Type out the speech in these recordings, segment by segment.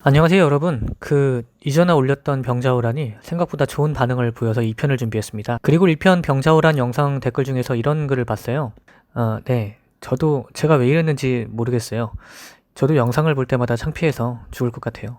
안녕하세요 여러분. 이전에 올렸던 병자호란이 생각보다 좋은 반응을 보여서 2편을 준비했습니다. 그리고 1편 병자호란 영상 댓글 중에서 이런 글을 봤어요. 네, 저도 제가 왜 이랬는지 모르겠어요. 저도 영상을 볼 때마다 창피해서 죽을 것 같아요.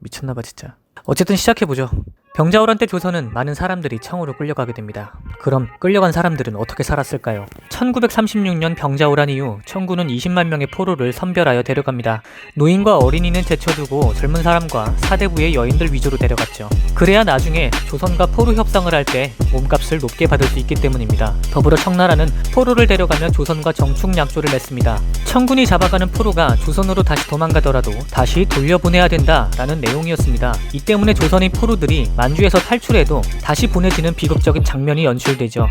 미쳤나봐 진짜. 어쨌든 시작해보죠. 병자호란 때 조선은 많은 사람들이 청으로 끌려가게 됩니다. 그럼 끌려간 사람들은 어떻게 살았을까요? 1936년 병자호란 이후 청군은 20만 명의 포로를 선별하여 데려갑니다. 노인과 어린이는 제쳐두고 젊은 사람과 사대부의 여인들 위주로 데려갔죠. 그래야 나중에 조선과 포로 협상을 할 때 몸값을 높게 받을 수 있기 때문입니다. 더불어 청나라는 포로를 데려가며 조선과 정축 약조를 맺습니다. 청군이 잡아가는 포로가 조선으로 다시 도망가더라도 다시 돌려보내야 된다라는 내용이었습니다. 이 때문에 조선인 포로들이 만주에서 탈출해도 다시 보내지는 비극적인 장면이 연출되죠.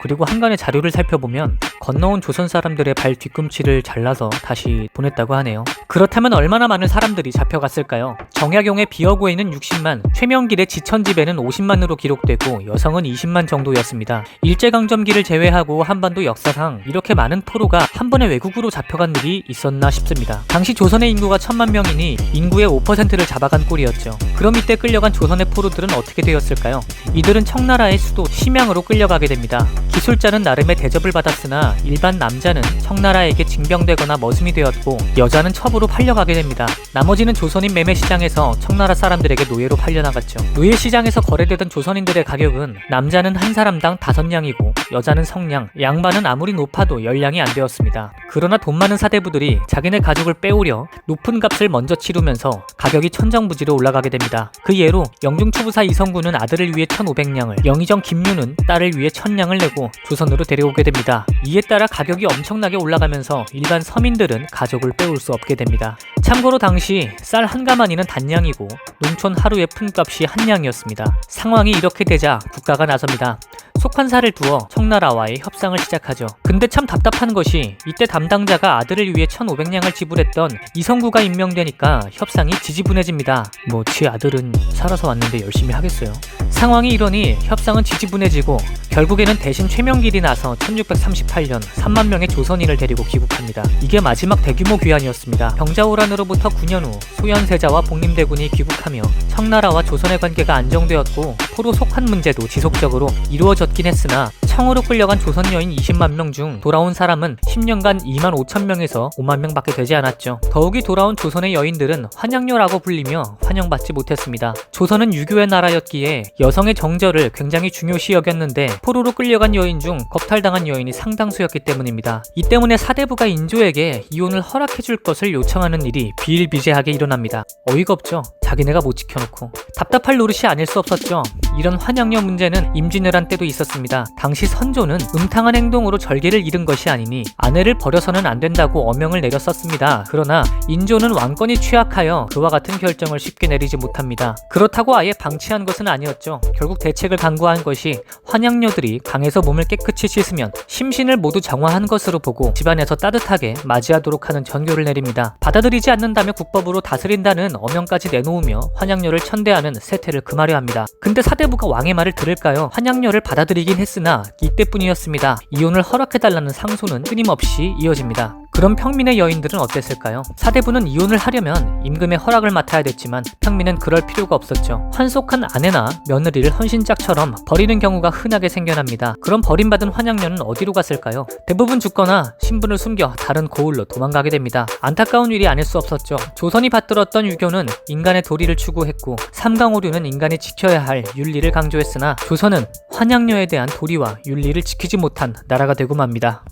그리고 한간의 자료를 살펴보면 건너온 조선 사람들의 발 뒤꿈치를 잘라서 다시 보냈다고 하네요. 그렇다면 얼마나 많은 사람들이 잡혀갔을까요? 정약용의 비어고에는 60만, 최명길의 지천집에는 50만으로 기록되고 여성은 20만 정도였습니다. 일제강점기를 제외하고 한반도 역사상 이렇게 많은 포로가 한 번에 외국으로 잡혀간 일이 있었나 싶습니다. 당시 조선의 인구가 1000만 명이니 인구의 5%를 잡아간 꼴이었죠. 그럼 이때 끌려간 조선의 포로들은 어떻게 되었을까요? 이들은 청나라의 수도 심양으로 끌려가게 됩니다. 기술자는 나름의 대접을 받았으나 일반 남자는 청나라에게 징병되거나 머슴이 되었고 여자는 첩으로 팔려가게 됩니다. 나머지는 조선인 매매시장에서 청나라 사람들에게 노예로 팔려나갔죠. 노예시장에서 거래되던 조선인들의 가격은 남자는 한 사람당 5냥이고 여자는 성냥, 양반은 아무리 높아도 10냥이 안 되었습니다. 그러나 돈 많은 사대부들이 자기네 가족을 빼오려 높은 값을 먼저 치르면서 가격이 천정부지로 올라가게 됩니다. 그 예로 영중추부사 이성군은 아들을 위해 1500냥을, 영의정 김유는 딸을 위해 1000냥을 내고 조선으로 데려오게 됩니다. 이에 따라 가격이 엄청나게 올라가면서 일반 서민들은 가족을 빼올 수 없게 됩니다. 참고로 당시 쌀 한 가마니는 단냥이고 농촌 하루의 품값이 한 냥이었습니다. 상황이 이렇게 되자 국가가 나섭니다. 속판사를 두어 청나라와의 협상을 시작하죠. 근데 참 답답한 것이 이때 담당자가 아들을 위해 1500냥을 지불했던 이성구가 임명되니까 협상이 지지분해집니다. 지 아들은 살아서 왔는데 열심히 하겠어요. 상황이 이러니 협상은 지지분해지고 결국에는 대신 최명길이 나서 1638년 3만 명의 조선인을 데리고 귀국합니다. 이게 마지막 대규모 귀환이었습니다. 병자호란으로부터 9년 후 소현세자와 복림대군이 귀국하며 청나라와 조선의 관계가 안정되었고 포로 속환 문제도 지속적으로 이루어졌긴 했으나 청으로 끌려간 조선 여인 20만 명 중 돌아온 사람은 10년간 2만 5천 명에서 5만 명밖에 되지 않았죠. 더욱이 돌아온 조선의 여인들은 환양녀라고 불리며 환영받지 못했습니다. 조선은 유교의 나라였기에 여성의 정절을 굉장히 중요시 여겼는데 포로로 끌려간 여인 중 겁탈당한 여인이 상당수였기 때문입니다. 이 때문에 사대부가 인조에게 이혼을 허락해줄 것을 요청하는 일이 비일비재하게 일어납니다. 어이가 없죠. 자기네가 못 지켜놓고. 답답할 노릇이 아닐 수 없었죠. 이런 환양녀 문제는 임진왜란 때도 있었습니다. 당시 선조는 음탕한 행동으로 절개를 잃은 것이 아니니 아내를 버려서는 안 된다고 어명을 내렸었습니다. 그러나 인조는 왕권이 취약하여 그와 같은 결정을 쉽게 내리지 못합니다. 그렇다고 아예 방치한 것은 아니었죠. 결국 대책을 강구한 것이 환양녀들이 강에서 몸을 깨끗이 씻으면 심신을 모두 정화한 것으로 보고 집안에서 따뜻하게 맞이하도록 하는 전교를 내립니다. 받아들이지 않는다며 국법으로 다스린다는 어명까지 내놓으며 환양녀를 천대하는 세태를 금하려 합니다. 근데 사대부가 왕의 말을 들을까요? 환양녀를 받아들이긴 했으나 이때뿐이었습니다. 이혼을 허락해달라는 상소는 끊임없이 이어집니다. 그럼 평민의 여인들은 어땠을까요? 사대부는 이혼을 하려면 임금의 허락을 맡아야 됐지만 평민은 그럴 필요가 없었죠. 환속한 아내나 며느리를 헌신짝처럼 버리는 경우가 흔하게 생겨납니다. 그럼 버림받은 환양녀는 어디로 갔을까요? 대부분 죽거나 신분을 숨겨 다른 고을로 도망가게 됩니다. 안타까운 일이 아닐 수 없었죠. 조선이 받들었던 유교는 인간의 도리를 추구했고 삼강오류는 인간이 지켜야 할 윤리를 강조했으나 조선은 환양녀에 대한 도리와 윤리를 지키지 못한 나라가 되고 맙니다.